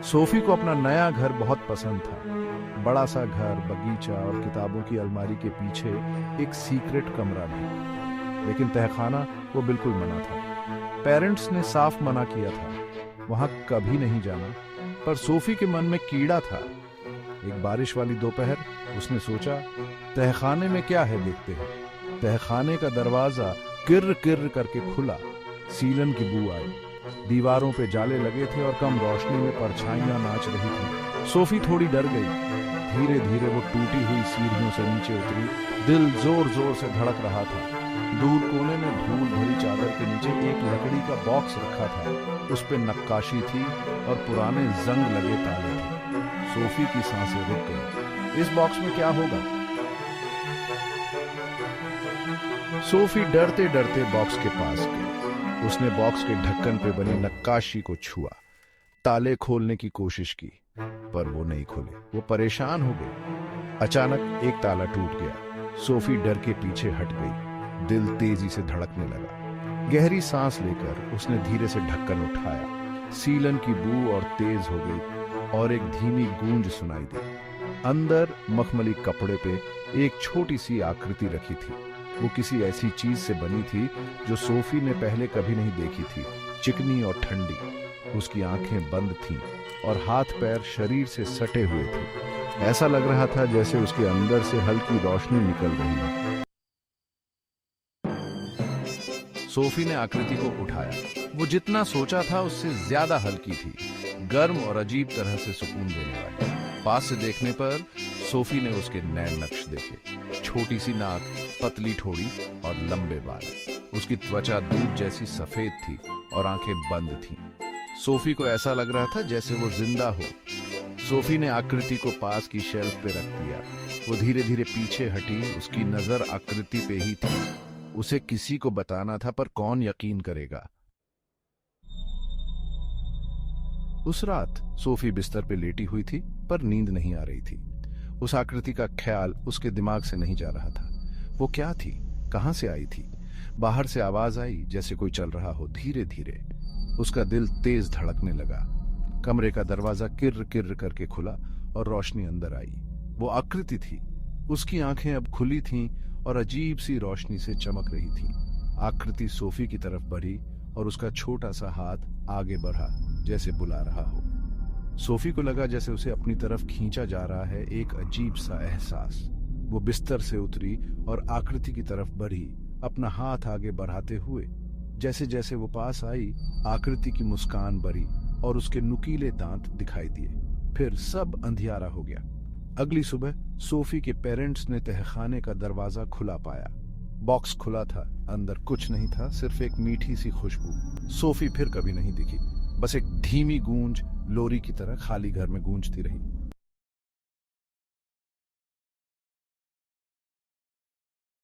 Sophie को अपना नया घर बहुत पसंद था। बड़ा सा घर, बगीचा और किताबों की अलमारी के पीछे एक सीक्रेट कमरा भी। लेकिन तहखाना वो बिल्कुल मना था। पेरेंट्स ने साफ मना किया था, वहां कभी नहीं जाना। पर सोफी के मन में कीड़ा था। एक बारिश वाली दोपहर उसने सोचा, तहखाने में क्या है देखते हैं। तहखाने का दरवाजा किर्र किर्र करके खुला। सीलन की बू आई। दीवारों पे जाले लगे थे और कम रोशनी में परछाइयां नाच रही थी। सोफी थोड़ी डर गई। धीरे धीरे वो टूटी हुई सीढ़ियों से नीचे उतरी। दिल जोर जोर से धड़क रहा था। दूर कोने में धूल भरी चादर के नीचे एक लकड़ी का बॉक्स रखा था। उस पे नक्काशी थी और पुराने जंग लगे ताले थे। सोफी की सांसें रुक गई। इस बॉक्स में क्या होगा? सोफी डरते डरते बॉक्स के पास गई। उसने बॉक्स के ढक्कन पे बनी नक्काशी को छुआ। ताले खोलने की कोशिश की, पर वो नहीं खुले। वो परेशान हो गई। अचानक एक ताला टूट गया। सोफी डर के पीछे हट गई। दिल तेजी से धड़कने लगा। गहरी सांस लेकर उसने धीरे से ढक्कन उठाया। सीलन की बू और तेज हो गई और एक धीमी गूंज सुनाई दी। अंदर मखमली कपड़े पे एक छोटी सी आकृति रखी थी। वो किसी ऐसी चीज से बनी थी जो सोफी ने पहले कभी नहीं देखी थी। चिकनी और ठंडी। उसकी आंखें बंद थीं और हाथ पैर शरीर से सटे हुए थे। ऐसा लग रहा था जैसे उसके अंदर से हल्की रोशनी निकल रही है। सोफी ने आकृति को उठाया। वो जितना सोचा था उससे ज्यादा हल्की थी, गर्म और अजीब तरह से सुकून देने वाली। पास से देखने पर सोफी ने उसके नैन नक्श देखे। छोटी सी नाक, पतली ठोड़ी और लंबे बाल। उसकी त्वचा दूध जैसी सफेद थी और आंखें बंद थीं। सोफी को ऐसा लग रहा था जैसे वो जिंदा हो। सोफी ने आकृति को पास की शेल्फ पे रख दिया। वो धीरे धीरे पीछे हटी। उसकी नजर आकृति पे ही थी। उसे किसी को बताना था, पर कौन यकीन करेगा? उस रात सोफी बिस्तर पे लेटी हुई थी, पर नींद नहीं आ रही थी। उस आकृति का ख्याल उसके दिमाग से नहीं जा रहा था। वो क्या थी? कहां से आई थी? बाहर से आवाज आई जैसे कोई चल रहा हो। धीरे धीरे उसका दिल तेज धड़कने लगा। कमरे का दरवाजा किर्र किर्र करके खुला और रोशनी अंदर आई। वो आकृति थी। उसकी आंखें अब खुली थीं और अजीब सी रोशनी से चमक रही थी। आकृति सोफी की तरफ बढ़ी और उसका छोटा सा हाथ आगे बढ़ा, जैसे बुला रहा हो। सोफी को लगा जैसे उसे अपनी तरफ खींचा जा रहा है। एक अजीब सा एहसास। वो बिस्तर से उतरी और आकृति की तरफ बढ़ी, अपना हाथ आगे बढ़ाते हुए। जैसे जैसे वो पास आई, आकृति की मुस्कान बढ़ी और उसके नुकीले दांत दिखाई दिए। फिर सब अंधियारा हो गया। अगली सुबह सोफी के पेरेंट्स ने तहखाने का दरवाजा खुला पाया। बॉक्स खुला था। अंदर कुछ नहीं था, सिर्फ एक मीठी सी खुशबू। सोफी फिर कभी नहीं दिखी। बस एक धीमी गूंज लोरी की तरह खाली घर में गूंजती रही।